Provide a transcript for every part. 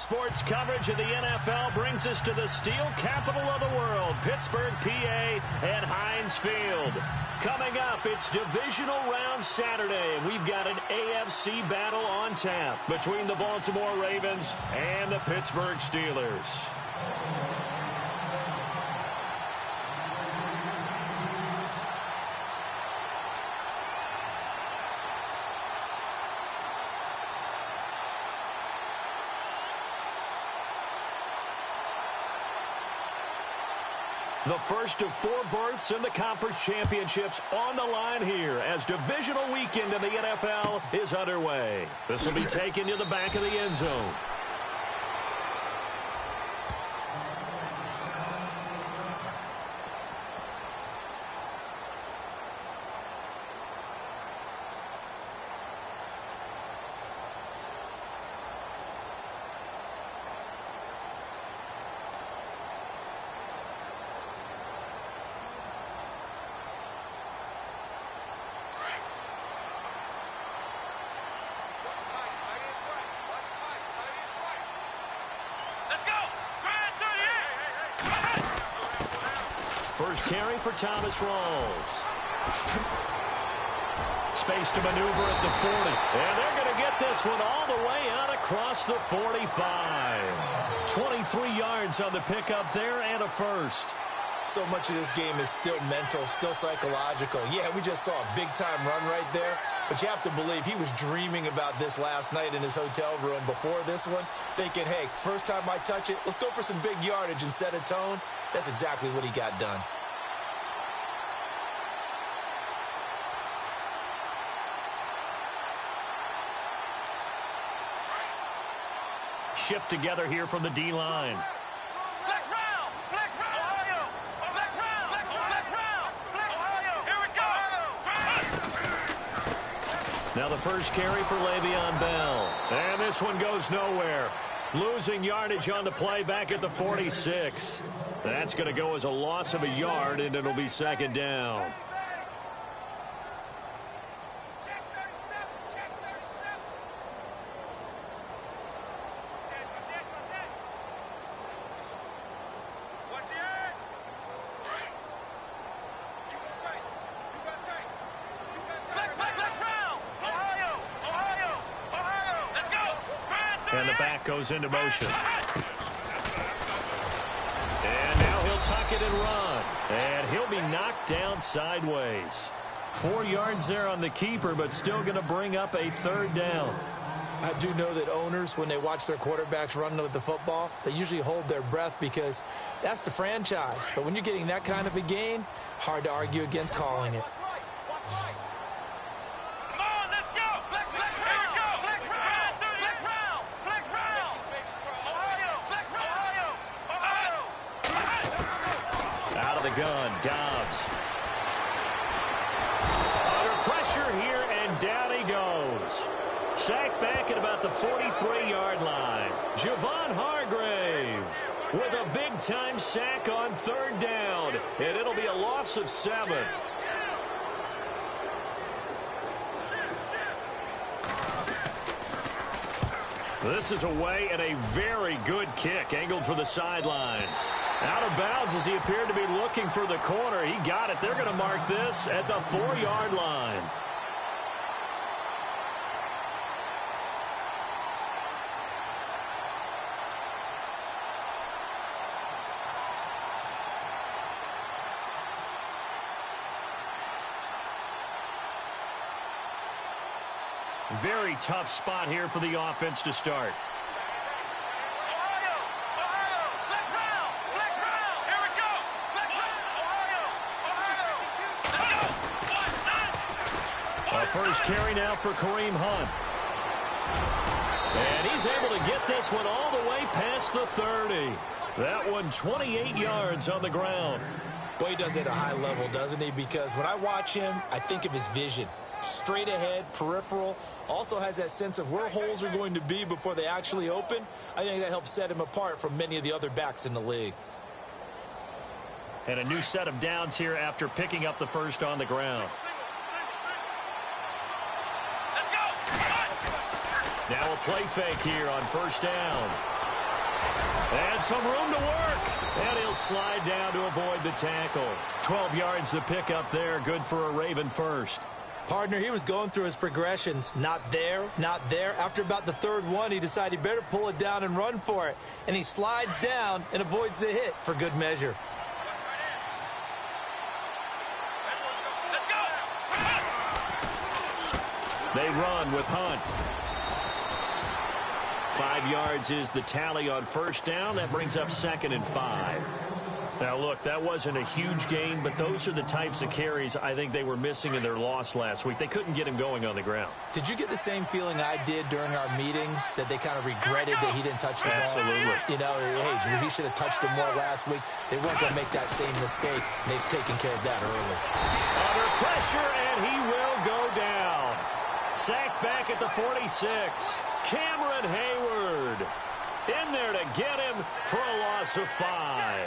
sports coverage of the NFL brings us to the steel capital of the world, Pittsburgh, PA, at Heinz Field. Coming up, it's divisional round Saturday, and we've got an AFC battle on tap between the Baltimore Ravens and the Pittsburgh Steelers. The first of 4 berths in the conference championships on the line here as divisional weekend in the NFL is underway. This will be taken to the back of the end zone. First carry for Thomas Rawls. Space to maneuver at the 40. And they're going to get this one all the way out across the 45. 23 yards on the pickup there and a first. So much of this game is still mental, still psychological. Yeah, we just saw a big-time run right there. But you have to believe he was dreaming about this last night in his hotel room before this one, thinking, hey, first time I touch it, let's go for some big yardage and set a tone. That's exactly what he got done. Shift together here from the D-line. Now the first carry for Le'Veon Bell. And this one goes nowhere. Losing yardage on the play back at the 46. That's going to go as a loss of a yard, and it'll be second down. And the back goes into motion. And now he'll tuck it and run. And he'll be knocked down sideways. 4 yards there on the keeper, but still going to bring up a third down. I do know that owners, when they watch their quarterbacks run with the football, they usually hold their breath because that's the franchise. But when you're getting that kind of a gain, hard to argue against calling it. Gun, Dobbs. Under pressure here, and down he goes. Sacked back at about the 43-yard line. Javon Hargrave with a big-time sack on third down, and it'll be a loss of 7. This is away and a very good kick, angled for the sidelines. Out of bounds as he appeared to be looking for the corner. He got it. They're going to mark this at the 4-yard line. Very tough spot here for the offense to start. First carry now for Kareem Hunt. And he's able to get this one all the way past the 30. That one 28 yards on the ground. Boy, he does it at a high level, doesn't he? Because when I watch him, I think of his vision. Straight ahead, peripheral. Also has that sense of where holes are going to be before they actually open. I think that helps set him apart from many of the other backs in the league. And a new set of downs here after picking up the first on the ground. Now a play fake here on first down. And some room to work. And he'll slide down to avoid the tackle. 12 yards to pick up there. Good for a Raven first. Partner, he was going through his progressions. Not there, not there. After about the third one, he decided he better pull it down and run for it. And he slides down and avoids the hit for good measure. They run with Hunt. 5 yards is the tally on first down. That brings up 2nd and 5. Now, look, that wasn't a huge gain, but those are the types of carries I think they were missing in their loss last week. They couldn't get him going on the ground. Did you get the same feeling I did during our meetings, that they kind of regretted that he didn't touch the ball? Absolutely. You know, hey, he should have touched him more last week. They weren't going to make that same mistake, and they've taken care of that early. Under pressure, and he will go down. Sacked back at the 46. Cameron Hayward in there to get him for a loss of 5.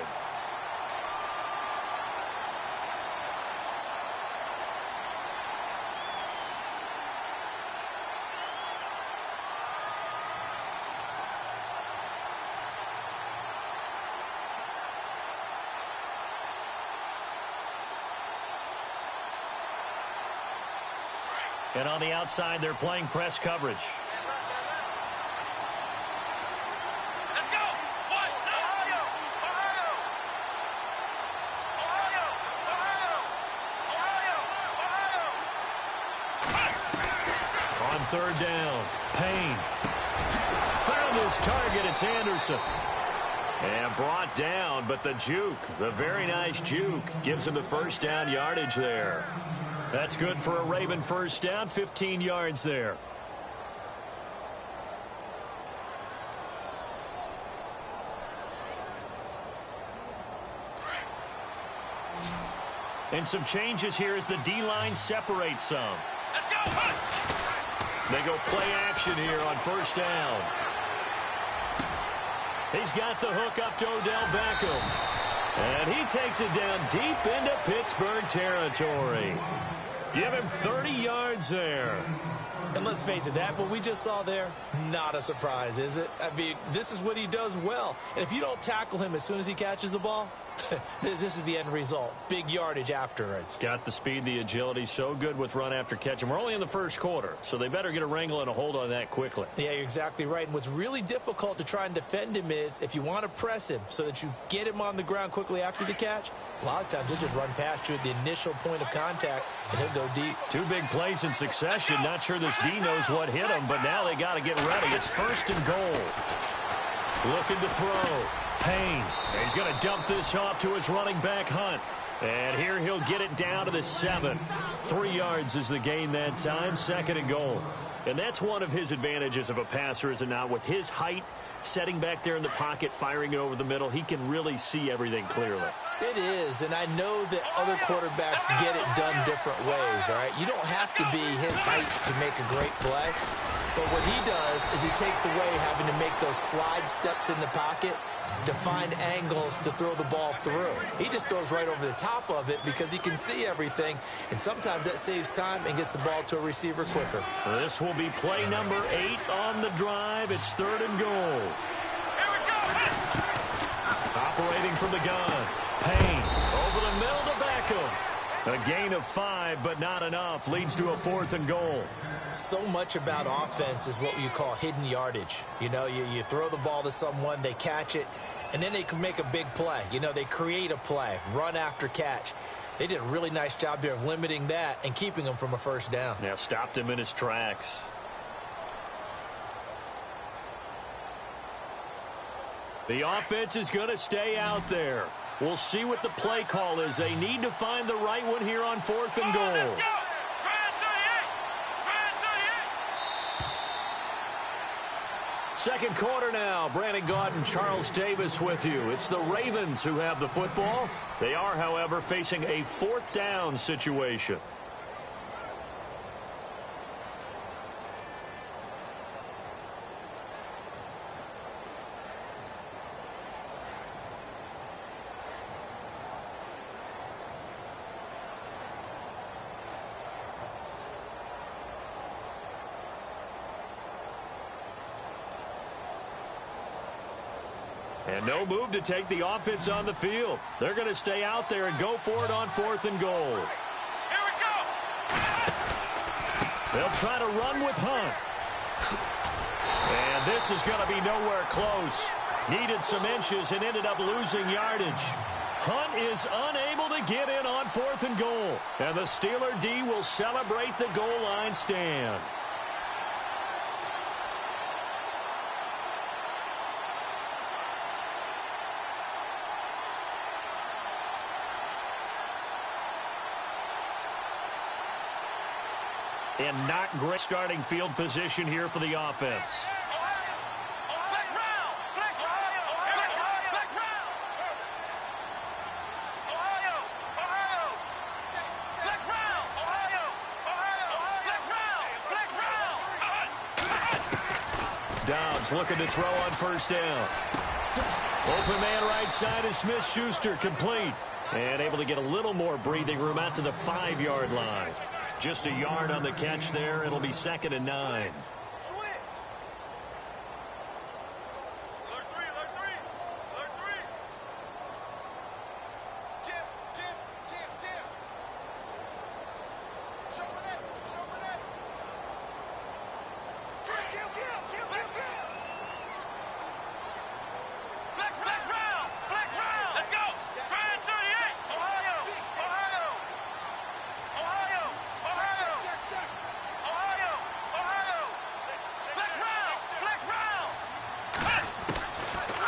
And on the outside, they're playing press coverage. Let's go! Ohio! On third down, Payne found his target. It's Anderson. And brought down, but the juke, the very nice juke, gives him the first down yardage there. That's good for a Raven first down, 15 yards there. And some changes here as the D-line separates some. Let's go! They go play action here on first down. He's got the hook up to Odell Beckham. And he takes it down deep into Pittsburgh territory. Give him 30 yards there. And let's face it, that what we just saw there, not a surprise, is it? I mean, this is what he does well. And if you don't tackle him as soon as he catches the ball, this is the end result. Big yardage afterwards. Got the speed, the agility, so good with run after catch. And we're only in the first quarter, so they better get a wrangle and a hold on that quickly. Yeah, you're exactly right. And what's really difficult to try and defend him is if you want to press him so that you get him on the ground quickly after the catch, a lot of times he'll just run past you at the initial point of contact, and he'll go deep. 2 big plays in succession. Not sure this D knows what hit him, but now they got to get ready. It's 1st and goal. Looking to throw. Payne. He's going to dump this off to his running back, Hunt. And here he'll get it down to the 7. 3 yards is the gain that time. 2nd and goal. And that's one of his advantages of a passer, is it not? With his height, setting back there in the pocket, firing it over the middle, he can really see everything clearly. It is, and I know that other quarterbacks get it done different ways, all right? You don't have to be his height to make a great play, but what he does is he takes away having to make those slide steps in the pocket to find angles to throw the ball through. He just throws right over the top of it because he can see everything, and sometimes that saves time and gets the ball to a receiver quicker. This will be play number 8 on the drive. It's 3rd and goal. Here we go! Operating from the gun. Payne over the middle to Beckham. A gain of 5, but not enough. Leads to a 4th and goal. So much about offense is what you call hidden yardage. You know, you throw the ball to someone, they catch it, and then they can make a big play. You know, they create a play, run after catch. They did a really nice job there of limiting that and keeping him from a first down. Yeah, stopped him in his tracks. The offense is going to stay out there. We'll see what the play call is. They need to find the right one here on 4th and goal. Second quarter now. Brandon Gaudin and Charles Davis with you. It's the Ravens who have the football. They are, however, facing a 4th down situation. And no move to take the offense on the field. They're going to stay out there and go for it on 4th and goal. Here we go. They'll try to run with Hunt. And this is going to be nowhere close. Needed some inches and ended up losing yardage. Hunt is unable to get in on 4th and goal. And the Steeler D will celebrate the goal line stand. And not great starting field position here for the offense. Dobbs looking to throw on 1st down. Open man right side is Smith-Schuster, complete. And able to get a little more breathing room out to the 5-yard line. Just a yard on the catch there. It'll be 2nd and 9.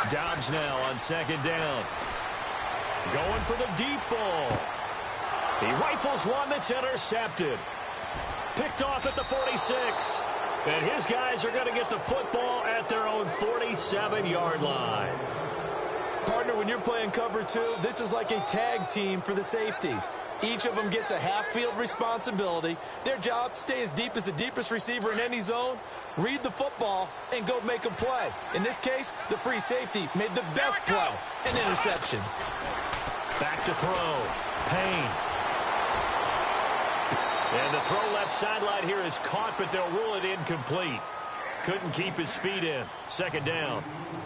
Dobbs now on 2nd down. Going for the deep ball. He rifles one that's intercepted. Picked off at the 46. And his guys are going to get the football at their own 47-yard line. Partner, when you're playing cover 2, this is like a tag team for the safeties. Each of them gets a half-field responsibility. Their job, stay as deep as the deepest receiver in any zone, read the football, and go make a play. In this case, the free safety made the best play, an interception. Back to throw. Payne. And the throw left sideline here is caught, but they'll rule it incomplete. Couldn't keep his feet in. 2nd down.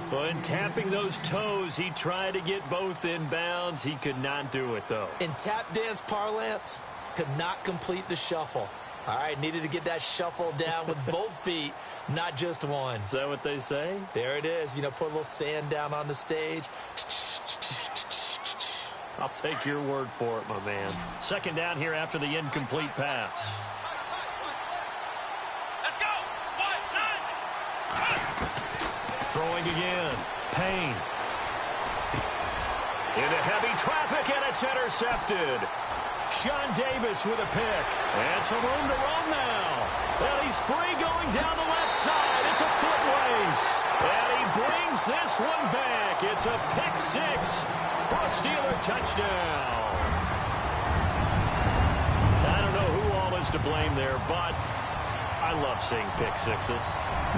But in tapping those toes, he tried to get both in bounds. He could not do it, though. In tap dance parlance, could not complete the shuffle. All right, needed to get that shuffle down with both feet, not just one. Is that what they say? There it is. You know, put a little sand down on the stage. I'll take your word for it, my man. 2nd down here after the incomplete pass. Let's go. 1, 9. Throwing again. Payne. Into heavy traffic, and it's intercepted. Sean Davis with a pick. And some room to run now. And he's free going down the left side. It's a foot race. And he brings this one back. It's a pick 6 for a Steeler touchdown. I don't know who all is to blame there, but I love seeing pick 6s.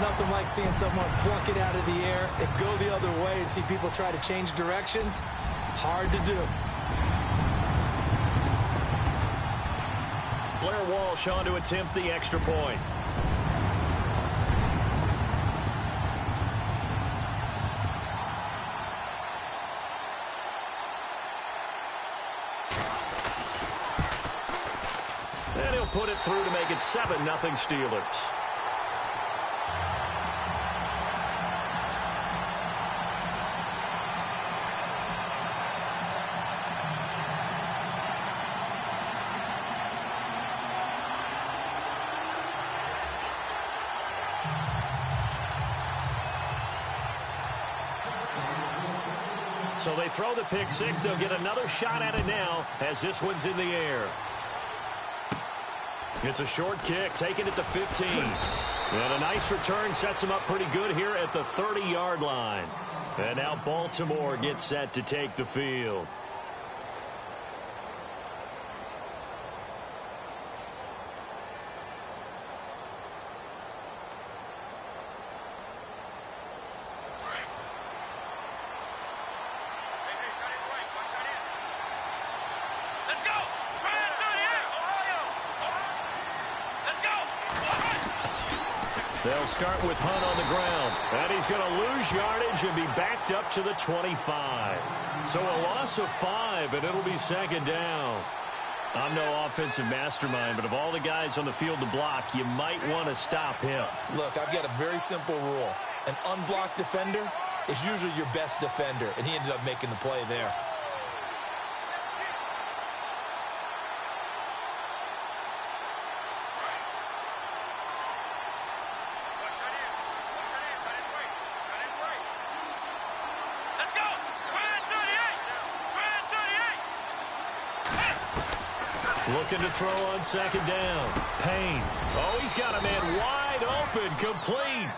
Nothing like seeing someone pluck it out of the air and go the other way and see people try to change directions. Hard to do. Blair Walsh on to attempt the extra point. And he'll put it through to make it 7-0 Steelers. So they throw the pick 6. They'll get another shot at it now as this one's in the air. It's a short kick, taking it to 15. And a nice return sets him up pretty good here at the 30-yard line. And now Baltimore gets set to take the field. They'll start with Hunt on the ground. And he's going to lose yardage and be backed up to the 25. So a loss of 5, and it'll be second down. I'm no offensive mastermind, but of all the guys on the field to block, you might want to stop him. Look, I've got a very simple rule. An unblocked defender is usually your best defender, and he ended up making the play there. Looking to throw on second down. Payne. Oh, he's got a man wide open, complete.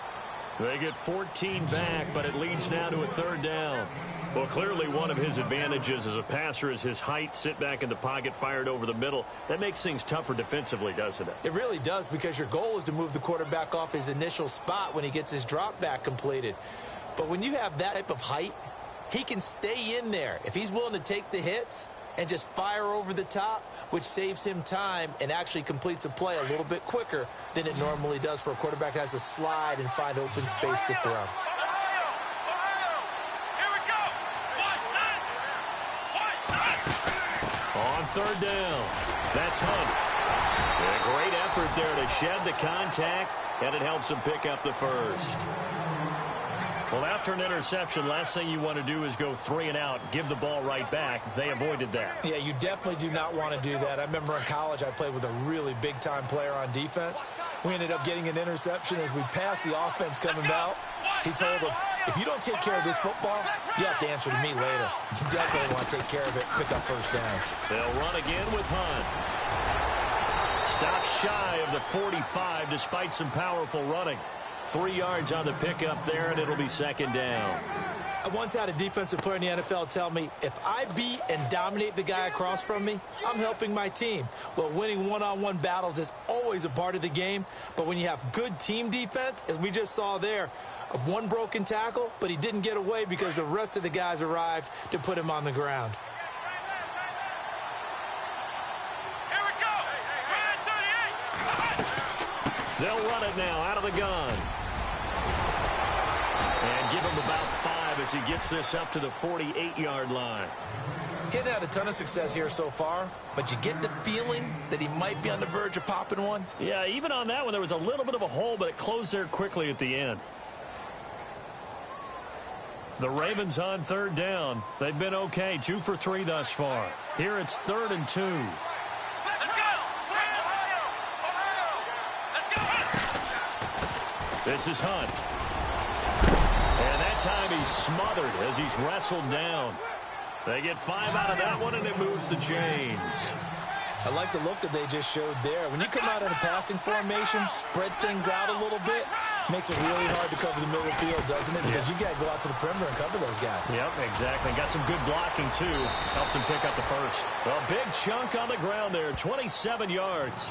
They get 14 back, but it leads now to a third down. Well, clearly one of his advantages as a passer is his height, sit back in the pocket, fired over the middle. That makes things tougher defensively, doesn't it? It really does, because your goal is to move the quarterback off his initial spot when he gets his drop back completed. But when you have that type of height, he can stay in there. If he's willing to take the hits and just fire over the top, which saves him time and actually completes a play a little bit quicker than it normally does for a quarterback who has to slide and find open space to throw. On third down, that's Hunt. A great effort there to shed the contact, and it helps him pick up the first. Well, after an interception, last thing you want to do is go 3 and out, give the ball right back. They avoided that. Yeah, you definitely do not want to do that. I remember in college I played with a really big-time player on defense. We ended up getting an interception as we passed the offense coming out. He told him, if you don't take care of this football, you have to answer to me later. You definitely want to take care of it, pick up first downs. They'll run again with Hunt. Stop shy of the 45 despite some powerful running. 3 yards on the pickup there, and it'll be second down. I once had a defensive player in the NFL tell me, if I beat and dominate the guy across from me, I'm helping my team. Well, winning one-on-one battles is always a part of the game, but when you have good team defense, as we just saw there, one broken tackle, but he didn't get away because the rest of the guys arrived to put him on the ground. Here we go. They'll run it now out of the gun. And give him about 5 as he gets this up to the 48-yard line. Getting had a ton of success here so far, but you get the feeling that he might be on the verge of popping one. Yeah, even on that one, there was a little bit of a hole, but it closed there quickly at the end. The Ravens on third down. They've been okay, 2 for 3 thus far. Here it's 3rd and 2. This is Hunt. And that time he's smothered as he's wrestled down. They get 5 out of that one, and it moves the chains. I like the look that they just showed there. When you come out in a passing formation, spread things out a little bit, makes it really hard to cover the middle of the field, doesn't it? Because you got to go out to the perimeter and cover those guys. Yep, exactly. Got some good blocking, too. Helped him pick up the first. A big chunk on the ground there, 27 yards.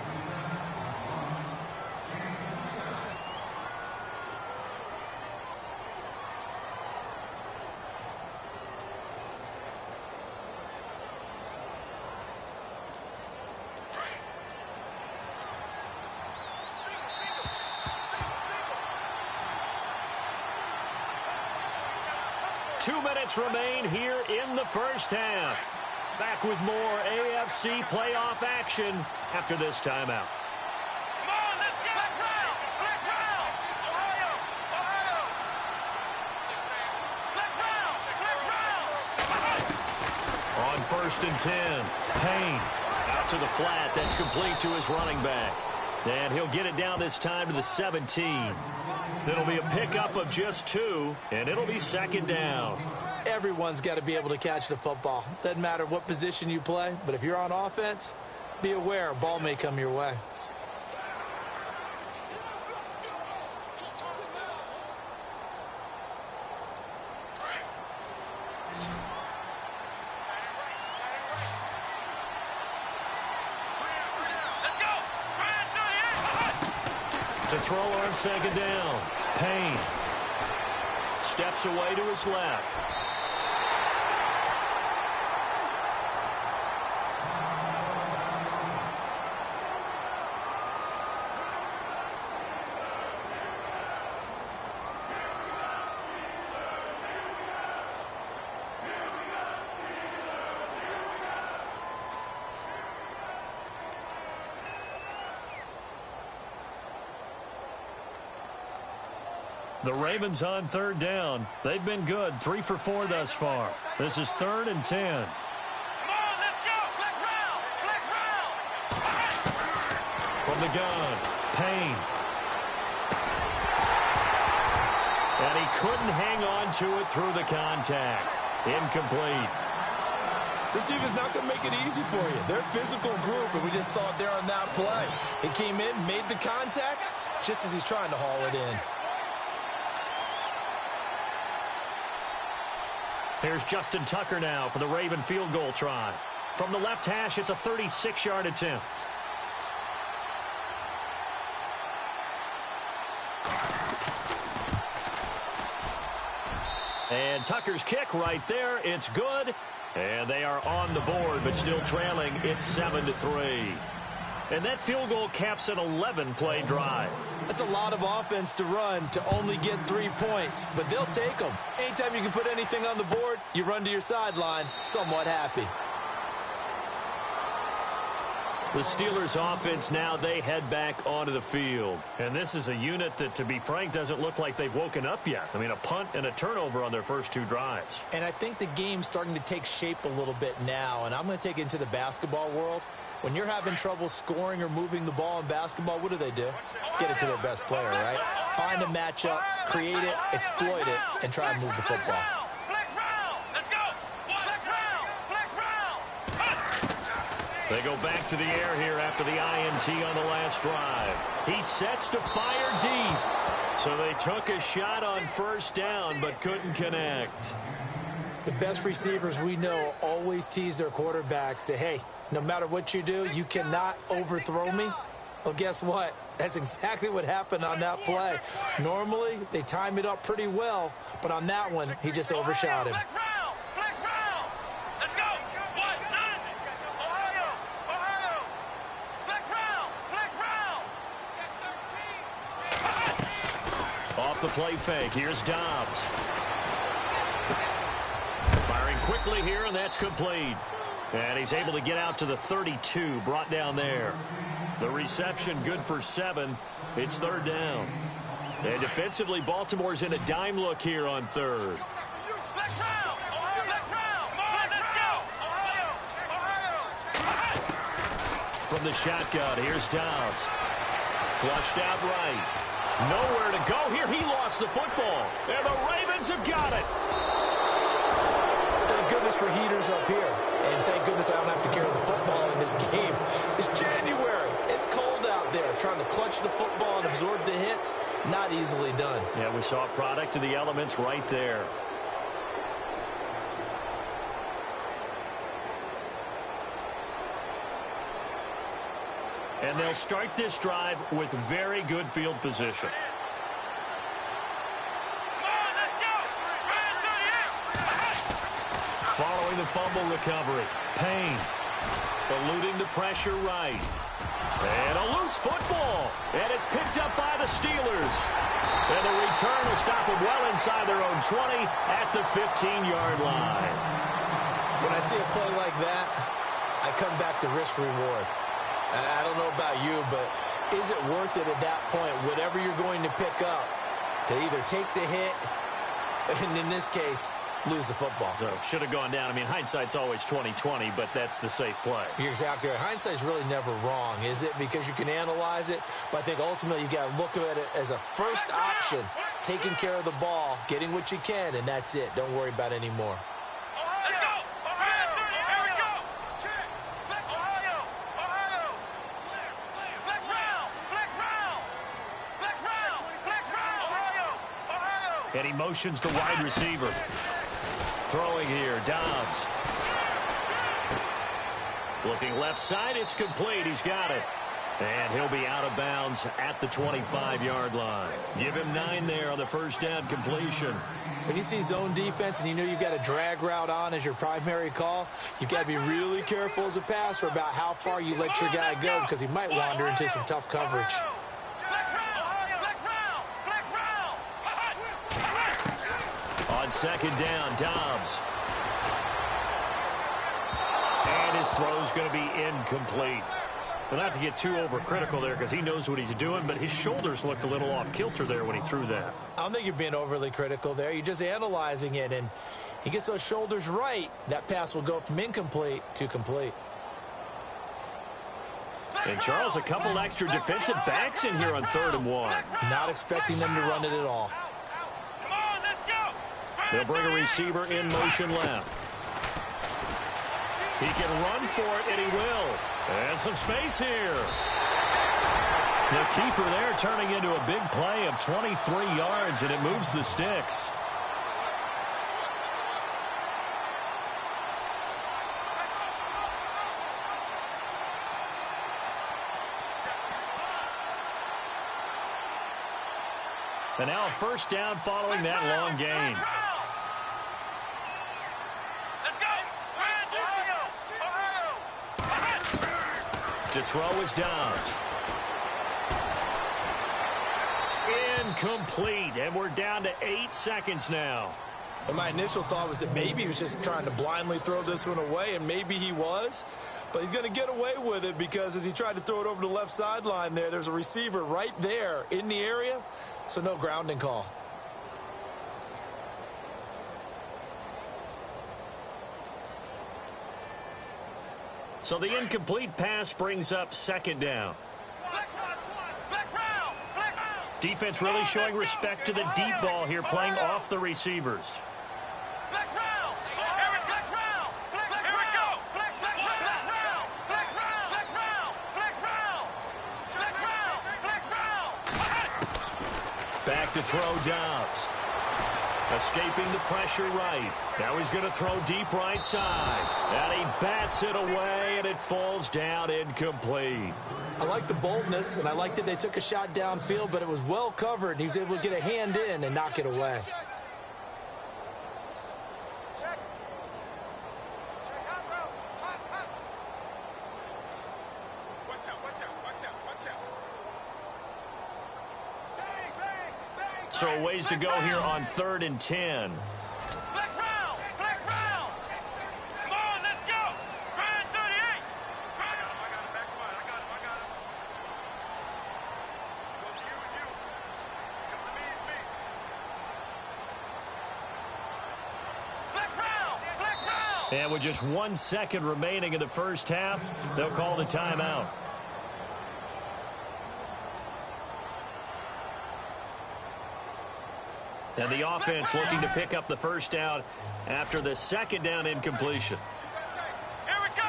Remain here in the first half. Back with more AFC playoff action after this timeout. Come on, let's go. Let's round. Let's round. Ohio. Ohio. Let's round. Let's round. On 1st and 10, Payne out to the flat. That's complete to his running back. And he'll get it down this time to the 17. It'll be a pickup of just 2, and it'll be second down. Everyone's got to be able to catch the football. Doesn't matter what position you play, but if you're on offense, be aware a ball may come your way. To throw on second down, Payne steps away to his left. The Ravens on third down. They've been good, 3 for 4 thus far. This is 3rd and 10. Come on, let's go. Flex round. Flex round. From the gun, Payne. And he couldn't hang on to it through the contact. Incomplete. This team is not going to make it easy for you. They're a physical group, and we just saw it there on that play. He came in, made the contact, just as he's trying to haul it in. Here's Justin Tucker now for the Raven field goal try. From the left hash, it's a 36-yard attempt. And Tucker's kick right there. It's good. And they are on the board, but still trailing. It's 7-3. And that field goal caps an 11-play drive. That's a lot of offense to run to only get 3 points, but they'll take them. Anytime you can put anything on the board, you run to your sideline, somewhat happy. The Steelers offense now, they head back onto the field. And this is a unit that, to be frank, doesn't look like they've woken up yet. I mean, a punt and a turnover on their first 2 drives. And I think the game's starting to take shape a little bit now, and I'm going to take it into the basketball world. When you're having trouble scoring or moving the ball in basketball, what do? Get it to their best player, right? Find a matchup, create it, exploit it, and try and move the football. They go back to the air here after the INT on the last drive. He sets to fire deep. So they took a shot on first down but couldn't connect. The best receivers we know always tease their quarterbacks that, hey, no matter what you do, you cannot overthrow me. Well, guess what? That's exactly what happened on that play. Normally, they time it up pretty well, but on that one, he just overshot him. Off the play fake, here's Dobbs. Firing quickly here, and that's complete. And he's able to get out to the 32, brought down there. The reception good for 7. It's 3rd down. And defensively, Baltimore's in a dime look here on 3rd. From the shotgun, here's Dobbs. Flushed out right. Nowhere to go here. He lost the football. And the Ravens have got it. Thank goodness for heaters up here. And thank goodness I don't have to carry the football in this game. It's January. It's cold out there. Trying to clutch the football and absorb the hits, not easily done. Yeah, we saw a product of the elements right there. And they'll start this drive with very good field position. Following the fumble recovery, Payne eluding the pressure right. And a loose football. And it's picked up by the Steelers. And the return will stop them well inside their own 20 at the 15-yard line. When I see a play like that, I come back to risk-reward. I don't know about you, but is it worth it at that point, whatever you're going to pick up, to either take the hit, and in this case, lose the football? So should have gone down. I mean, hindsight's always 20/20, but that's the safe play. You're exactly right. Hindsight's really never wrong, is it? Because you can analyze it, but I think ultimately you got to look at it as a first option, taking care of the ball, getting what you can, and that's it. Don't worry about any more. And he motions the wide receiver. Throwing here, Dobbs. Looking left side, it's complete. He's got it. And he'll be out of bounds at the 25-yard line. Give him 9 there on the first down completion. When you see zone defense and you know you've got a drag route on as your primary call, you've got to be really careful as a passer about how far you let your guy go because he might wander into some tough coverage. On second down, Dobbs. And his throw's going to be incomplete. Well, not to get too overcritical there because he knows what he's doing, but his shoulders looked a little off kilter there when he threw that. I don't think you're being overly critical there. You're just analyzing it, and he gets those shoulders right. That pass will go from incomplete to complete. And, Charles, a couple extra defensive backs in here on 3rd and 1. Not expecting them to run it at all. Come on, let's go. They'll bring a receiver in motion left. He can run for it, and he will. And some space here. The keeper there turning into a big play of 23 yards, and it moves the sticks. And now a first down following that long gain. Let's go. Ohio. To throw is down. Incomplete, and we're down to 8 seconds now. And my initial thought was that maybe he was just trying to blindly throw this one away, and maybe he was. But he's going to get away with it because as he tried to throw it over the left sideline there's a receiver right there in the area, so no grounding call. So the incomplete pass brings up 2nd down. Defense really showing respect to the deep ball here, playing off the receivers. Back to throw Dobbs. Escaping the pressure right. Now he's going to throw deep right side. And he bats it away, and it falls down incomplete. I like the boldness, and I like that they took a shot downfield, but it was well covered, and he was able to get a hand in and knock it away. So a ways to go here on 3rd and 10. And with just 1 second remaining in the first half, they'll call the timeout. And the offense looking to pick up the first down after the 2nd down incompletion. Here we go.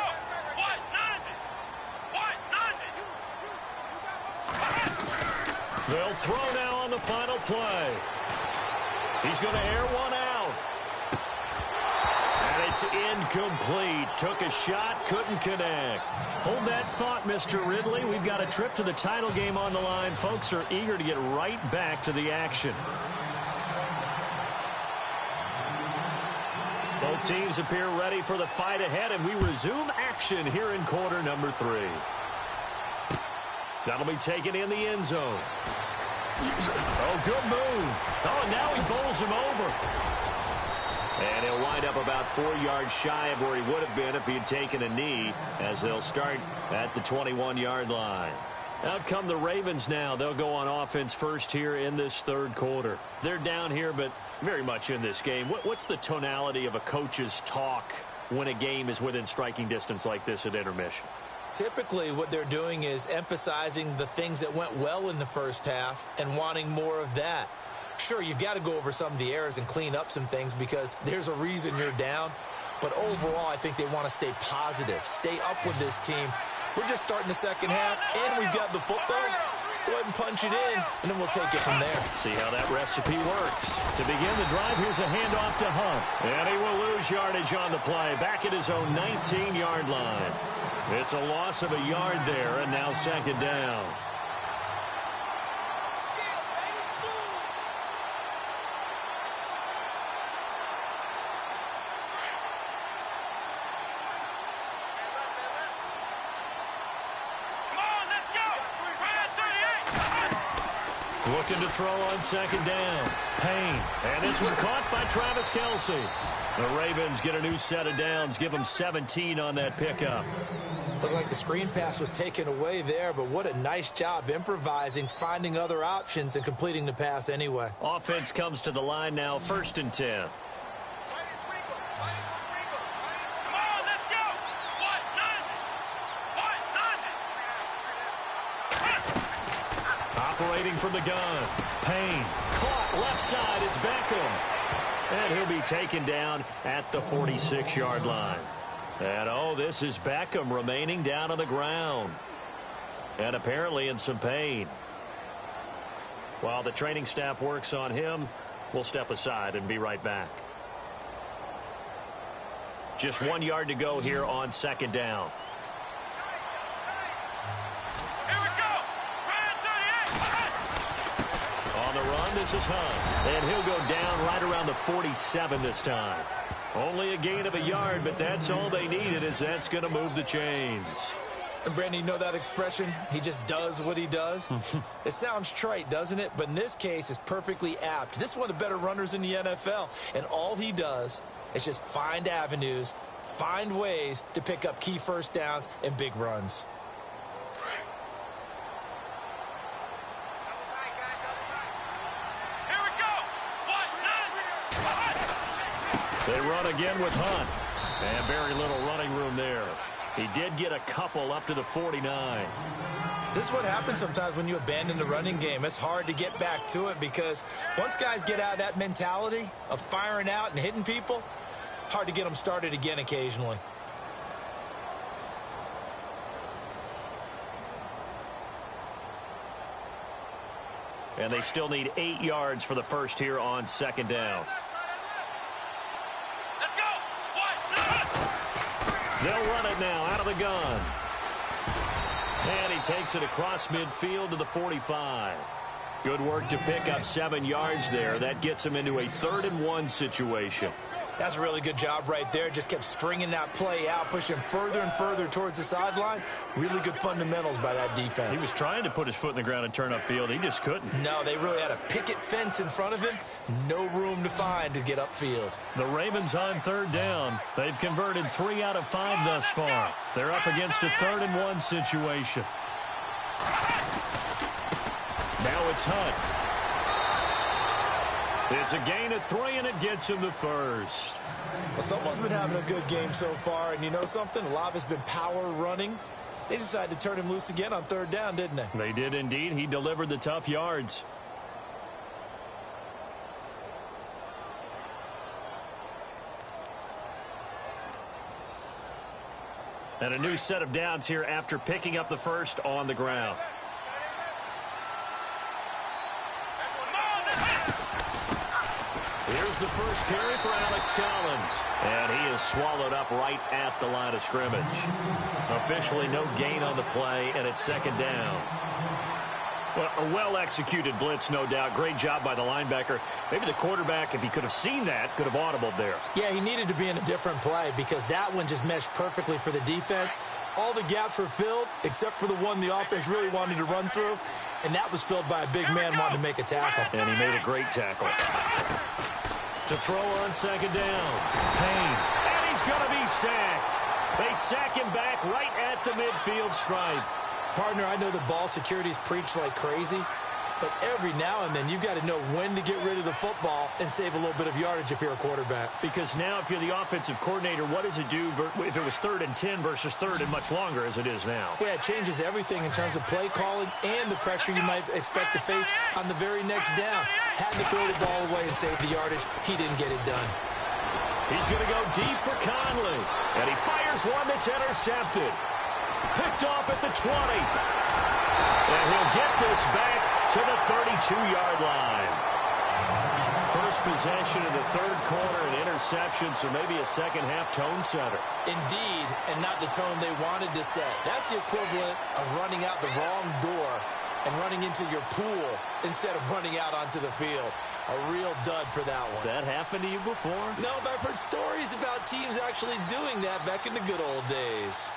They'll throw now on the final play. He's going to air one out. And it's incomplete. Took a shot, couldn't connect. Hold that thought, Mr. Ridley. We've got a trip to the title game on the line. Folks are eager to get right back to the action. Both teams appear ready for the fight ahead, and we resume action here in quarter number 3. That'll be taken in the end zone. Oh, good move. Oh, and now he bowls him over. And he'll wind up about 4 yards shy of where he would have been if he had taken a knee, as they'll start at the 21-yard line. Out come the Ravens now. They'll go on offense first here in this 3rd quarter. They're down here, but very much in this game. What's the tonality of a coach's talk when a game is within striking distance like this at intermission? Typically, what they're doing is emphasizing the things that went well in the first half and wanting more of that. Sure, you've got to go over some of the errors and clean up some things because there's a reason you're down. But overall, I think they want to stay positive, stay up with this team. We're just starting the second half, and we've got the football. Let's go ahead and punch it in, and then we'll take it from there. See how that recipe works. To begin the drive, here's a handoff to Hunt. And he will lose yardage on the play, back at his own 19-yard line. It's a loss of a yard there, and now 2nd down. Looking to throw on 2nd down. Payne. And this one caught by Travis Kelce. The Ravens get a new set of downs. Give them 17 on that pickup. Looked like the screen pass was taken away there, but what a nice job improvising, finding other options, and completing the pass anyway. Offense comes to the line now, 1st and 10. Operating from the gun. Payne. Caught left side. It's Beckham. And he'll be taken down at the 46-yard line. And, oh, this is Beckham remaining down on the ground. And apparently in some pain. While the training staff works on him, we'll step aside and be right back. Just 1 yard to go here on 2nd down. On the run, this is Hunt. And he'll go down right around the 47 this time. Only a gain of a yard, but that's all they needed, as that's going to move the chains. And Brandon, you know that expression? He just does what he does? It sounds trite, doesn't it? But in this case, it's perfectly apt. This is one of the better runners in the NFL. And all he does is just find avenues, find ways to pick up key first downs and big runs. They run again with Hunt. And very little running room there. He did get a couple up to the 49. This is what happens sometimes when you abandon the running game. It's hard to get back to it because once guys get out of that mentality of firing out and hitting people, hard to get them started again occasionally. And they still need 8 yards for the first here on 2nd down. They'll run it now out of the gun. And he takes it across midfield to the 45. Good work to pick up 7 yards there. That gets him into a 3rd and 1 situation. That's a really good job right there. Just kept stringing that play out, pushing further and further towards the sideline. Really good fundamentals by that defense. He was trying to put his foot in the ground and turn upfield. He just couldn't. No, they really had a picket fence in front of him. No room to find to get upfield. The Ravens on 3rd down. They've converted 3 out of 5 thus far. They're up against a 3rd and 1 situation. Now it's Hunt. It's a gain of 3, and it gets him the first. Well, someone's been having a good game so far, and you know something? A lot of it's been power running. They decided to turn him loose again on 3rd down, didn't they? They did indeed. He delivered the tough yards. And a new set of downs here after picking up the first on the ground. Here's the first carry for Alex Collins. And he is swallowed up right at the line of scrimmage. Officially no gain on the play, and it's 2nd down. Well, a well-executed blitz, no doubt. Great job by the linebacker. Maybe the quarterback, if he could have seen that, could have audibled there. Yeah, he needed to be in a different play because that one just meshed perfectly for the defense. All the gaps were filled except for the one the offense really wanted to run through, and that was filled by a big man wanting to make a tackle. And he made a great tackle. To throw on 2nd down. Payne. And he's going to be sacked. They sack him back right at the midfield stripe. Partner, I know the ball security's preached like crazy, but every now and then you've got to know when to get rid of the football and save a little bit of yardage if you're a quarterback. Because now if you're the offensive coordinator, what does it do if it was 3rd and 10 versus 3rd and much longer as it is now? Yeah, it changes everything in terms of play calling and the pressure you might expect to face on the very next down. Had to throw the ball away and save the yardage. He didn't get it done. He's going to go deep for Conley. And he fires one that's intercepted. Picked off at the 20. And he'll get this back to the 32-yard line. First possession of the 3rd quarter, an interception, so maybe a second-half tone setter. Indeed, and not the tone they wanted to set. That's the equivalent of running out the wrong door and running into your pool instead of running out onto the field. A real dud for that one. Has that happened to you before? No, but I've heard stories about teams actually doing that back in the good old days.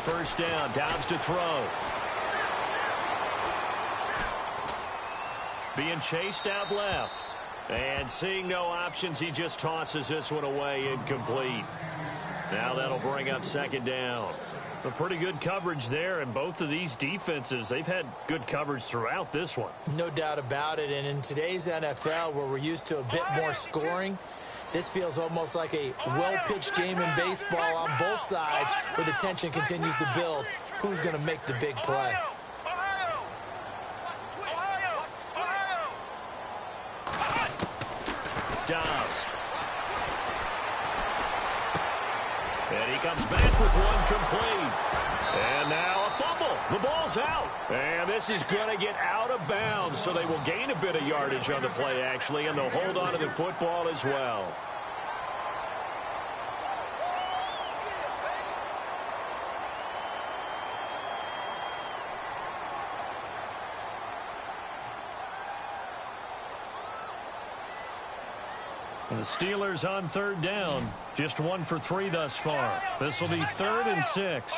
first down. Dobbs to throw. Being chased out left. And seeing no options, he just tosses this one away, incomplete. Now that'll bring up second down. A pretty good coverage there, and both of these defenses, they've had good coverage throughout this one. No doubt about it, and in today's NFL, where we're used to a bit more scoring, this feels almost like a well-pitched game in baseball on both sides, where the tension continues to build. Who's going to make the big play? Dobbs. And he comes back with one complete. And now a fumble. The ball's out. And this is going to get out of bounds, so they will gain a bit of yardage on the play, actually, and they'll hold on to the football as well. And the Steelers on third down. Just 1 for 3 thus far. This will be 3rd and 6.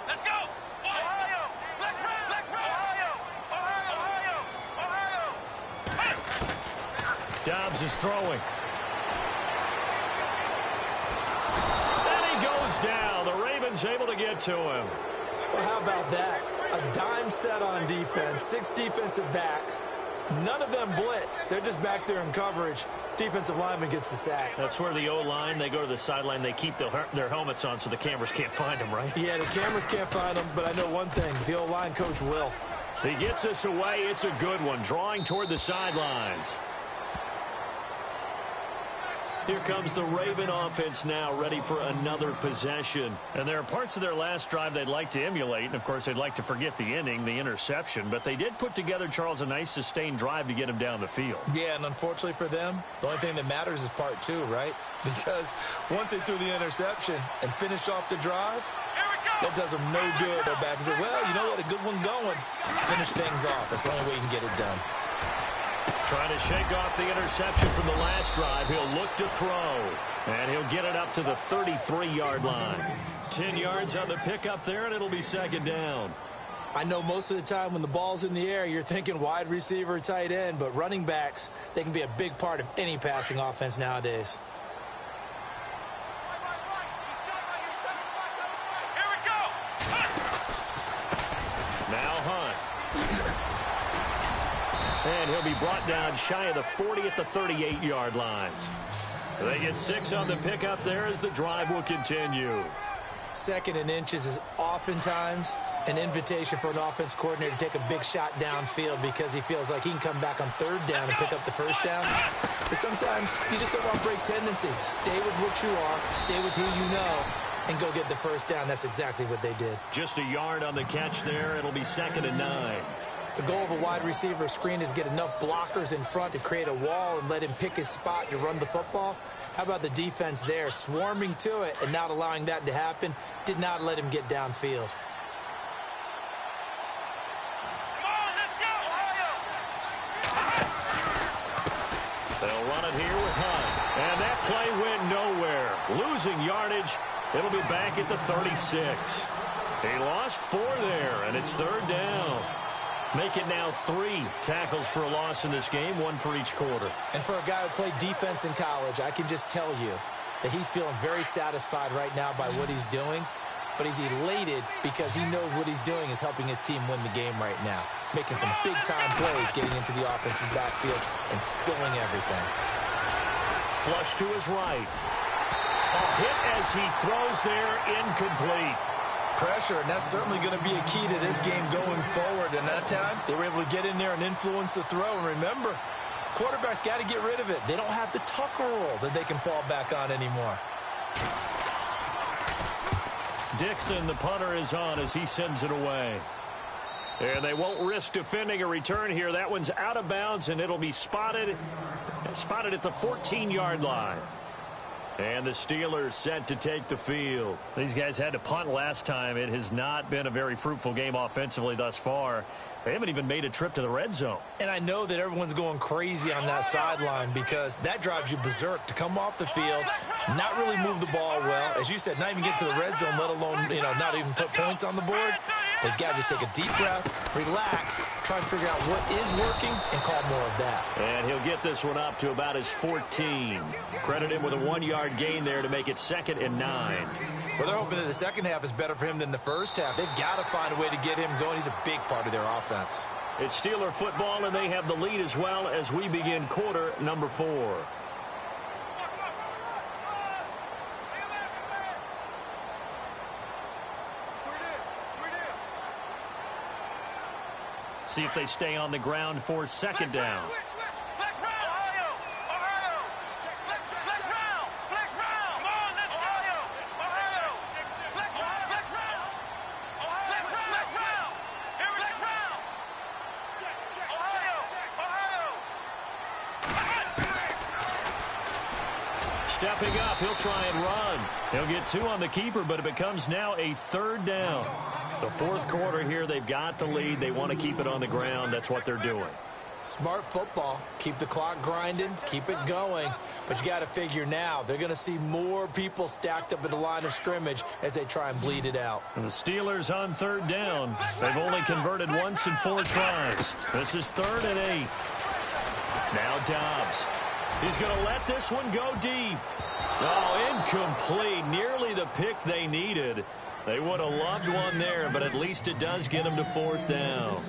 Let's go! Ohio! Let's Ohio! Dobbs is throwing. And he goes down. The Ravens able to get to him. Well, how about that? A dime set on defense, 6 defensive backs. None of them blitz. They're just back there in coverage. Defensive lineman gets the sack. That's where the O-line, they go to the sideline, they keep their helmets on so the cameras can't find them, right? Yeah, the cameras can't find them, but I know one thing. The O-line coach will. He gets us away. It's a good one. Drawing toward the sidelines. Here comes the Raven offense now, ready for another possession. And there are parts of their last drive they'd like to emulate. And, of course, they'd like to forget the inning, the interception. But they did put together, Charles, a nice sustained drive to get him down the field. Yeah, and unfortunately for them, the only thing that matters is part 2, right? Because once they threw the interception and finished off the drive, that does them no good. Go back and say, well, you know what, a good one going. Finish things off. That's the only way you can get it done. Trying to shake off the interception from the last drive. He'll look to throw. And he'll get it up to the 33-yard line. 10 yards on the pickup there, and it'll be second down. I know most of the time when the ball's in the air, you're thinking wide receiver, tight end, but running backs, they can be a big part of any passing offense nowadays. Here we go! Now Hunt. And he'll be brought down shy of the 40 at the 38-yard line. They get 6 on the pickup there as the drive will continue. 2nd and inches is oftentimes an invitation for an offense coordinator to take a big shot downfield because he feels like he can come back on 3rd down and pick up the 1st down. But sometimes you just don't want break tendency. Stay with what you are, stay with who you know, and go get the 1st down. That's exactly what they did. Just a yard on the catch there. It'll be 2nd and 9. The goal of a wide receiver screen is get enough blockers in front to create a wall and let him pick his spot to run the football. How about the defense there, swarming to it and not allowing that to happen? Did not let him get downfield. Come on, let's go! Ohio! They'll run it here with Hunt. And that play went nowhere. Losing yardage. It'll be back at the 36. He lost 4 there, and it's 3rd down. Make it now 3 tackles for a loss in this game, 1 for each quarter. And for a guy who played defense in college, I can just tell you that he's feeling very satisfied right now by what he's doing. But he's elated because he knows what he's doing is helping his team win the game right now. Making some big-time plays, getting into the offense's backfield and spilling everything. Flush to his right. A hit as he throws there, incomplete. Pressure, and that's certainly going to be a key to this game going forward. And that time, they were able to get in there and influence the throw. And remember, quarterbacks got to get rid of it. They don't have the tuck roll that they can fall back on anymore. Dixon, the punter, is on as he sends it away. And they won't risk defending a return here. That one's out of bounds, and it'll be spotted at the 14-yard line. And the Steelers set to take the field. These guys had to punt last time. It has not been a very fruitful game offensively thus far. They haven't even made a trip to the red zone. And I know that everyone's going crazy on that sideline because that drives you berserk to come off the field, not really move the ball well. As you said, not even get to the red zone, let alone, not even put points on the board. They've got to just take a deep breath, relax, try and figure out what is working, and call more of that. And he'll get this one up to about his 14. Credit him with a 1-yard gain there to make it 2nd and 9. Well, they're hoping that the second half is better for him than the first half. They've got to find a way to get him going. He's a big part of their offense. It's Steeler football, and they have the lead as well as we begin quarter number 4. See if they stay on the ground for 2nd down. Stepping up, he'll try and run. He'll get 2 on the keeper, but it becomes now a 3rd down. The 4th quarter here, they've got the lead. They want to keep it on the ground. That's what they're doing. Smart football. Keep the clock grinding. Keep it going. But you got to figure now, they're going to see more people stacked up at the line of scrimmage as they try and bleed it out. And the Steelers on 3rd down. They've only converted once in 4 tries. This is 3rd and 8. Now Dobbs. He's going to let this one go deep. Oh, incomplete. Nearly the pick they needed. They would have loved one there, but at least it does get them to 4th down.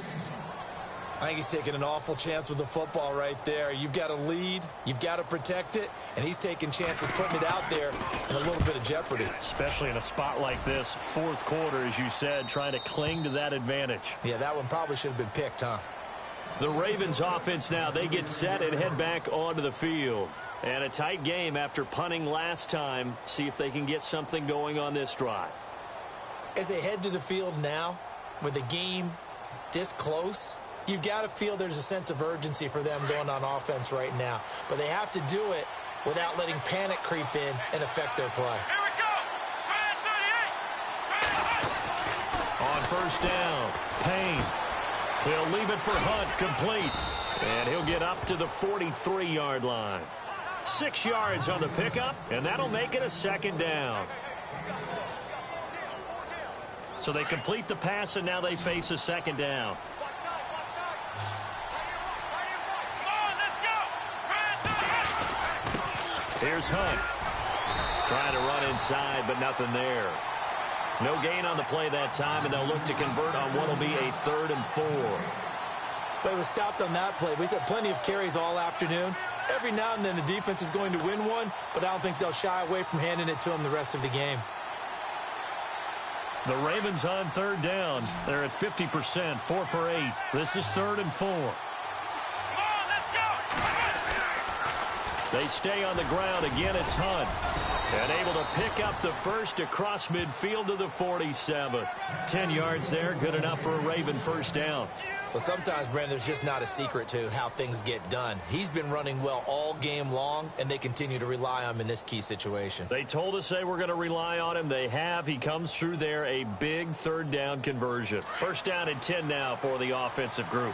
I think he's taking an awful chance with the football right there. You've got to lead. You've got to protect it. And he's taking chances putting it out there in a little bit of jeopardy. Especially in a spot like this, 4th quarter, as you said, trying to cling to that advantage. Yeah, that one probably should have been picked, huh? The Ravens offense now, they get set and head back onto the field. And a tight game after punting last time. See if they can get something going on this drive. As they head to the field now, with the game this close, you've got to feel there's a sense of urgency for them going on offense right now. But they have to do it without letting panic creep in and affect their play. Here we go. On 1st down, Payne. He'll leave it for Hunt, complete. And he'll get up to the 43-yard line. 6 yards on the pickup, and that'll make it a 2nd down. So they complete the pass, and now they face a 2nd down. Here's Hunt. Trying to run inside, but nothing there. No gain on the play that time, and they'll look to convert on what will be a 3rd and 4. But it was stopped on that play. We've had plenty of carries all afternoon. Every now and then the defense is going to win one, but I don't think they'll shy away from handing it to them the rest of the game. The Ravens on 3rd down. They're at 50%, 4 for 8. This is 3rd and 4. They stay on the ground. Again, it's Hunt. And able to pick up the first across midfield to the 47. 10 yards there, good enough for a Raven 1st down. Well, sometimes, Brandon, there's just not a secret to how things get done. He's been running well all game long, and they continue to rely on him in this key situation. They told us they were going to rely on him. They have. He comes through there, a big 3rd down conversion. 1st down and 10 now for the offensive group.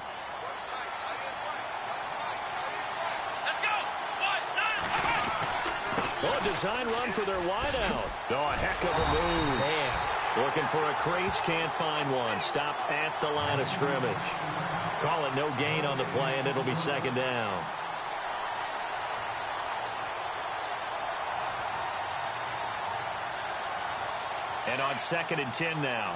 Oh, a design run for their wideout. Oh, a heck of a move. Man. Looking for a crease, can't find one. Stopped at the line of scrimmage. Call it no gain on the play, and it'll be 2nd down. And on 2nd and 10 now.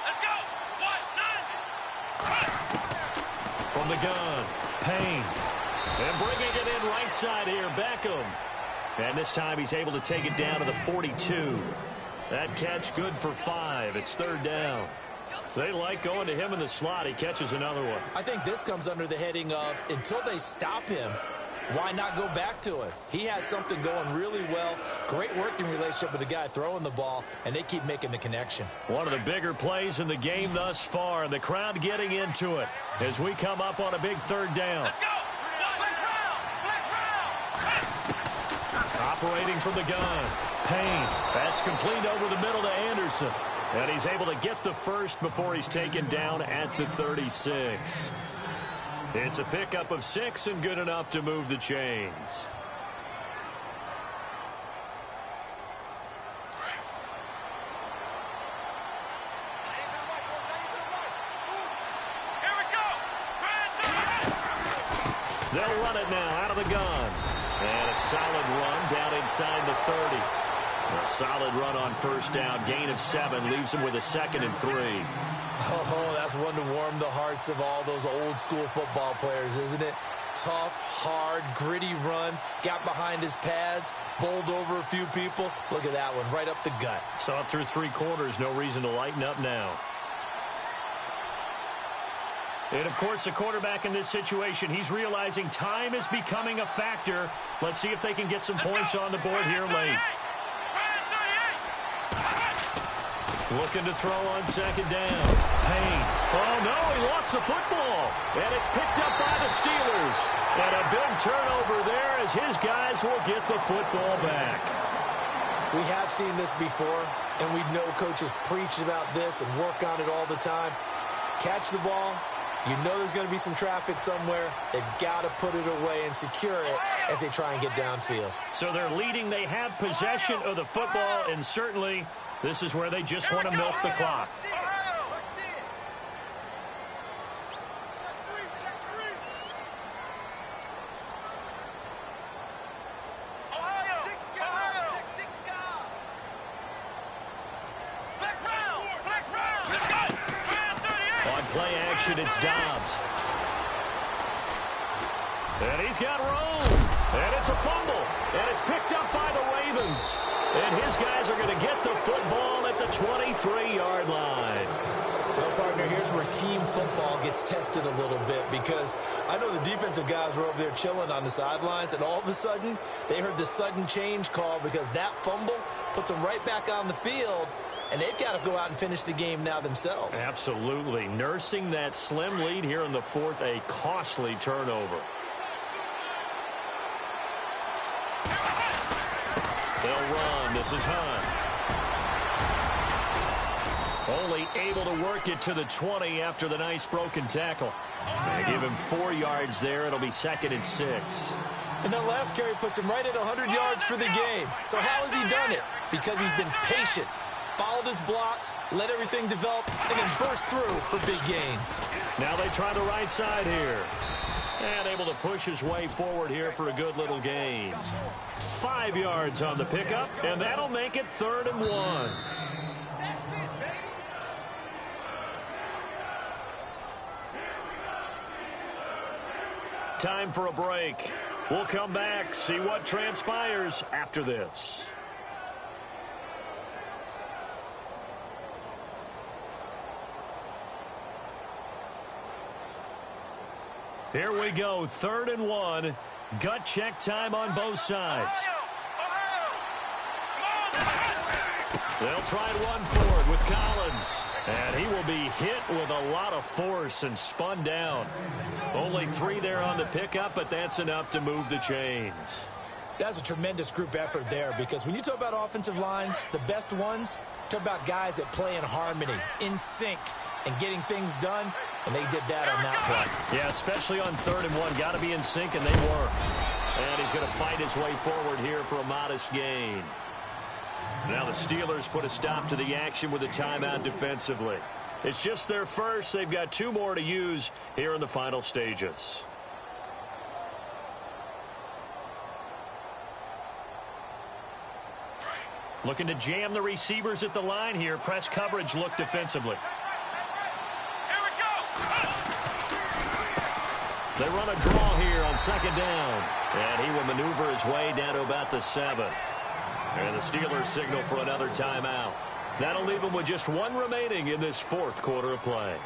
Let's go. 1, 9. From the gun, Payne. And bringing it in right side here, Beckham. And this time he's able to take it down to the 42. That catch good for 5. It's 3rd down. They like going to him in the slot. He catches another one. I think this comes under the heading of until they stop him, why not go back to it? He has something going really well. Great working relationship with the guy throwing the ball, and they keep making the connection. One of the bigger plays in the game thus far, and the crowd getting into it as we come up on a big 3rd down. Let's go. Operating from the gun, Payne. That's complete over the middle to Anderson. And he's able to get the first before he's taken down at the 36. It's a pickup of 6 and good enough to move the chains. Here we go. They'll run it now out of the gun. And a solid run down inside the 30. A solid run on first down. Gain of 7 leaves them with a 2nd and 3. Oh, that's one to warm the hearts of all those old school football players, isn't it? Tough, hard, gritty run. Got behind his pads, bowled over a few people. Look at that one, right up the gut. Saw it through 3 quarters. No reason to lighten up now. And, of course, the quarterback in this situation, he's realizing time is becoming a factor. Let's see if they can get some points on the board here late. Looking to throw on 2nd down. Payne. Oh, no, he lost the football. And it's picked up by the Steelers. And a big turnover there as his guys will get the football back. We have seen this before, and we know coaches preach about this and work on it all the time. Catch the ball. You know there's going to be some traffic somewhere. They've got to put it away and secure it as they try and get downfield. So they're leading. They have possession of the football, and certainly this is where they just want to milk the clock. On play action, it's Dobbs. And he's got room. And it's a fumble. And it's picked up by the Ravens. And his guys are going to get the football at the 23-yard line. Well, partner, here's where team football gets tested a little bit because I know the defensive guys were over there chilling on the sidelines, and all of a sudden they heard the sudden change call because that fumble puts them right back on the field, and they've got to go out and finish the game now themselves. Absolutely. Nursing that slim lead here in the 4th, a costly turnover. They'll run. This is Hunt. Only able to work it to the 20 after the nice broken tackle. They give him 4 yards there. It'll be 2nd and 6. And that last carry puts him right at 100 yards for the game. So how has he done it? Because he's been patient, followed his blocks, let everything develop, and then burst through for big gains. Now they try the right side here. And able to push his way forward here for a good little gain. 5 yards on the pickup, and that'll make it 3rd and 1. Time for a break. We'll come back, see what transpires after this. Here we go, 3rd and 1. Gut check time on both sides. They'll try and run for it with Collins. And he will be hit with a lot of force and spun down. Only 3 there on the pickup, but that's enough to move the chains. That's a tremendous group effort there because when you talk about offensive lines, the best ones, talk about guys that play in harmony, in sync, and getting things done, and they did that on that play. Yeah, especially on 3rd and 1. Got to be in sync, and they were. And he's going to fight his way forward here for a modest gain. Now the Steelers put a stop to the action with a timeout defensively. It's just their first. They've got 2 more to use here in the final stages. Looking to jam the receivers at the line here. Press coverage look defensively. They run a draw here on 2nd down. And he will maneuver his way down to about the 7. And the Steelers signal for another timeout. That'll leave them with just 1 remaining in this 4th quarter of play.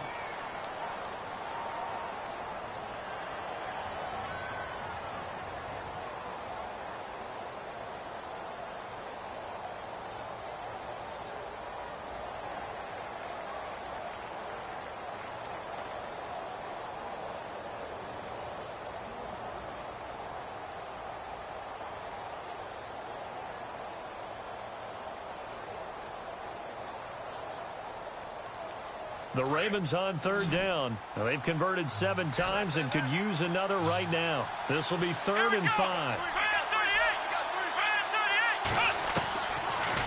The Ravens on third down. Now, they've converted 7 times and could use another right now. This will be 3rd and 5.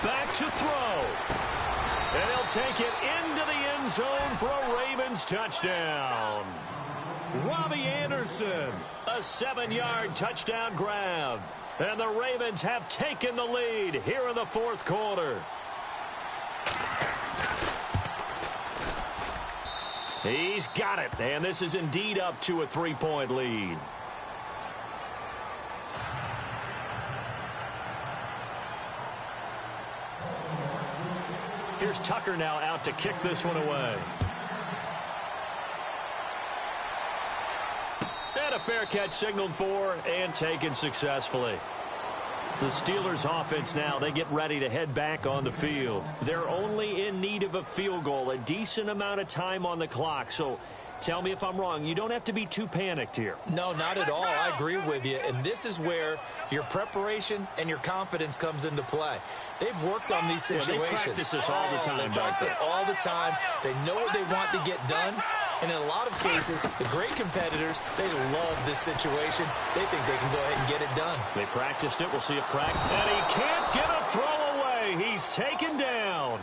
Back to throw. And he'll take it into the end zone for a Ravens touchdown. Robbie Anderson, a 7-yard touchdown grab. And the Ravens have taken the lead here in the 4th quarter. He's got it, and this is indeed up to a 3-point lead. Here's Tucker now out to kick this one away. And a fair catch signaled for and taken successfully. The Steelers offense now, they get ready to head back on the field. They're only in need of a field goal, a decent amount of time on the clock. So tell me if I'm wrong. You don't have to be too panicked here. No, not at all. I agree with you. And this is where your preparation and your confidence comes into play. They've worked on these situations. They practice this all the time. They practice it all the time. They know what they want to get done. And in a lot of cases, the great competitors, they love this situation. They think they can go ahead and get it done. They practiced it. We'll see it practice. And he can't get a throw away. He's taken down.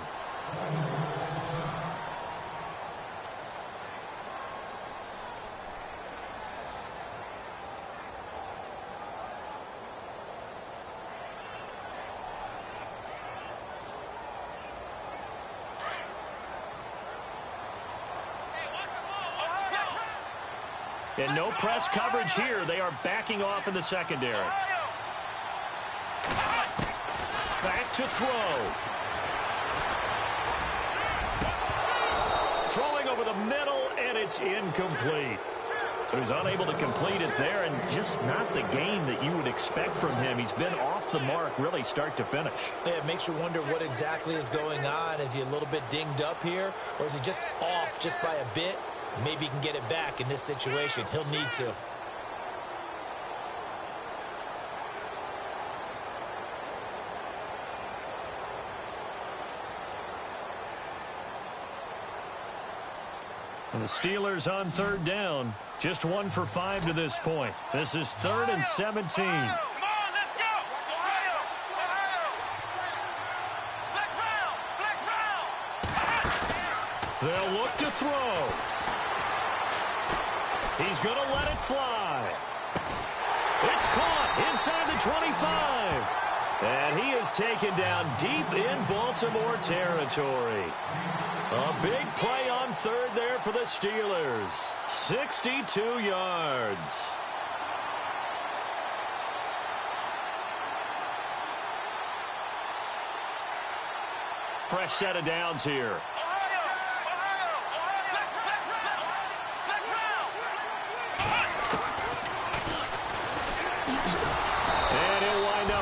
And no press coverage here. They are backing off in the secondary. Back to throw. Throwing over the middle, and it's incomplete. So he's unable to complete it there, and just not the game that you would expect from him. He's been off the mark really start to finish. Yeah, it makes you wonder what exactly is going on. Is he a little bit dinged up here, or is he just off just by a bit? Maybe he can get it back in this situation. He'll need to. And the Steelers on third down. Just 1 for 5 to this point. This is 3rd and 17. They'll look to throw. He's going to let it fly. It's caught inside the 25. And he is taken down deep in Baltimore territory. A big play on 3rd there for the Steelers. 62 yards. Fresh set of downs here.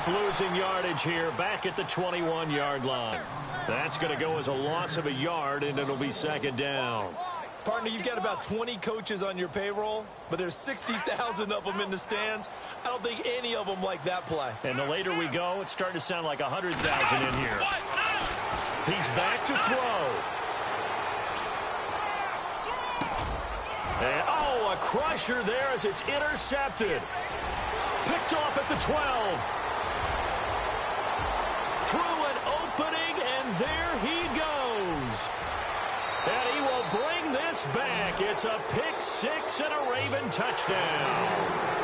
Losing yardage here back at the 21-yard line. That's going to go as a loss of a yard, and it'll be 2nd down. Partner, you've got about 20 coaches on your payroll, but there's 60,000 of them in the stands. I don't think any of them like that play. And the later we go, it's starting to sound like 100,000 in here. He's back to throw. And, a crusher there as it's intercepted. Picked off at the 12. Through an opening, and there he goes. And he will bring this back. It's a pick 6 and a Raven touchdown.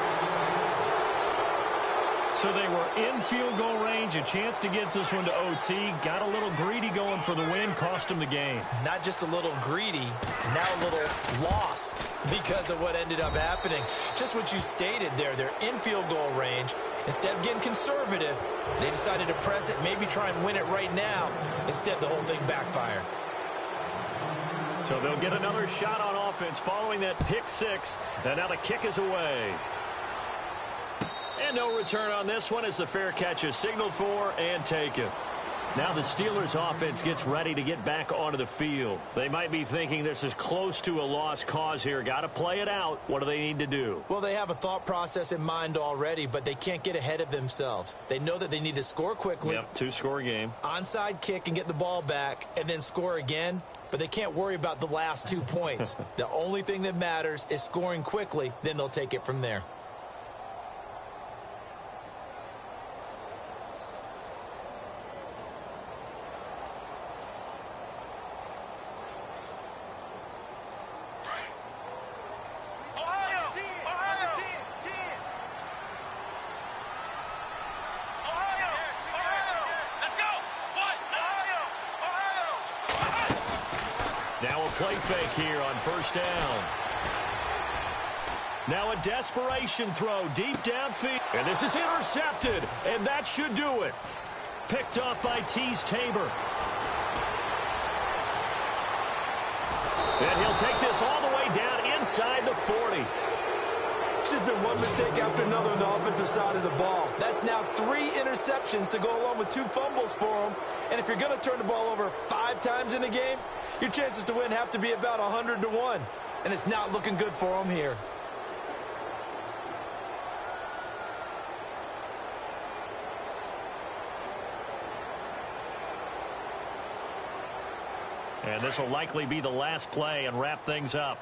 So they were in field goal range, a chance to get this one to OT. Got a little greedy going for the win, cost him the game. Not just a little greedy, now a little lost because of what ended up happening. Just what you stated there, they're in field goal range. Instead of getting conservative, they decided to press it, maybe try and win it right now. Instead, the whole thing backfired. So they'll get another shot on offense following that pick 6. And now the kick is away. And no return on this one as the fair catch is signaled for and taken. Now the Steelers offense gets ready to get back onto the field. They might be thinking this is close to a lost cause here. Got to play it out. What do they need to do? Well, they have a thought process in mind already, but they can't get ahead of themselves. They know that they need to score quickly. Yep, 2-score game. Onside kick and get the ball back, and then score again. but they can't worry about the last 2 points. The only thing that matters is scoring quickly, then they'll take it from there. Now a play fake here on first down. Now a desperation throw deep downfield. And this is intercepted, and that should do it. Picked off by Tease Tabor. And he'll take this all the way down inside the 40. It's just been one mistake after another on the offensive side of the ball. That's now 3 interceptions to go along with 2 fumbles for him. And if you're going to turn the ball over 5 times in a game, your chances to win have to be about 100-1. And it's not looking good for him here. And this will likely be the last play and wrap things up.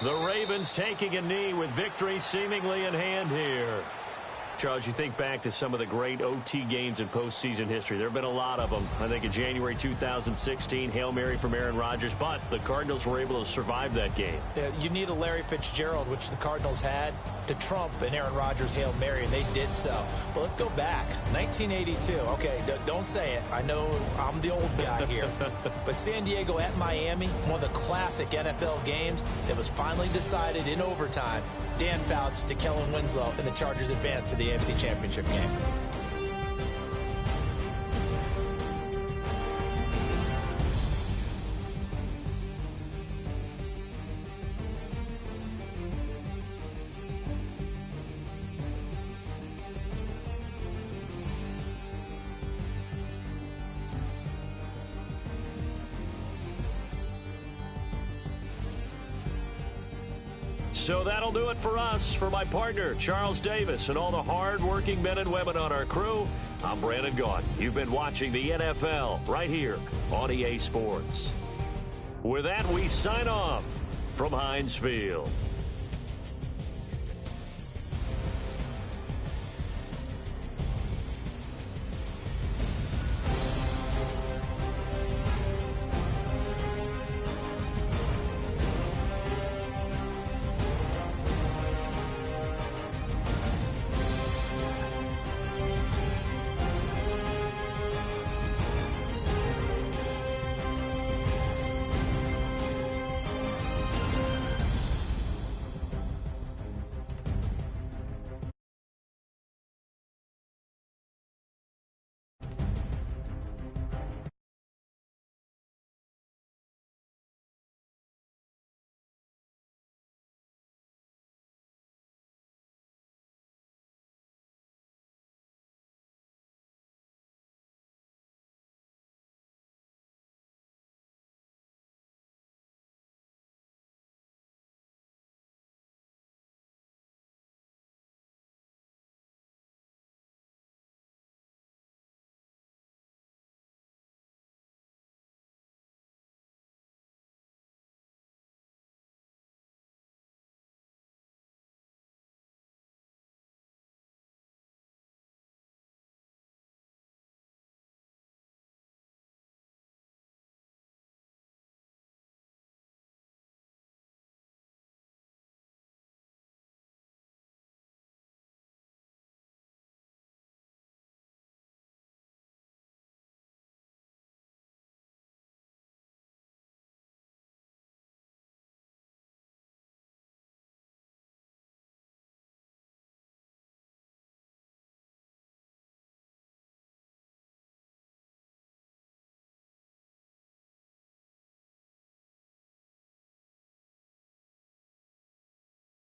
The Ravens taking a knee with victory seemingly in hand here. Charles, you think back to some of the great OT games in postseason history. There have been a lot of them. I think in January 2016, Hail Mary from Aaron Rodgers, but the Cardinals were able to survive that game. Yeah, you need a Larry Fitzgerald, which the Cardinals had, to trump an Aaron Rodgers Hail Mary, and they did so. But let's go back. 1982. Okay, don't say it. I know I'm the old guy here. But San Diego at Miami, one of the classic NFL games that was finally decided in overtime. Dan Fouts to Kellen Winslow, and the Chargers advanced to the AFC Championship game. So that'll do it for us. For my partner, Charles Davis, and all the hard-working men and women on our crew, I'm Brandon Gaudin. You've been watching the NFL right here on EA Sports. With that, we sign off from Heinz Field.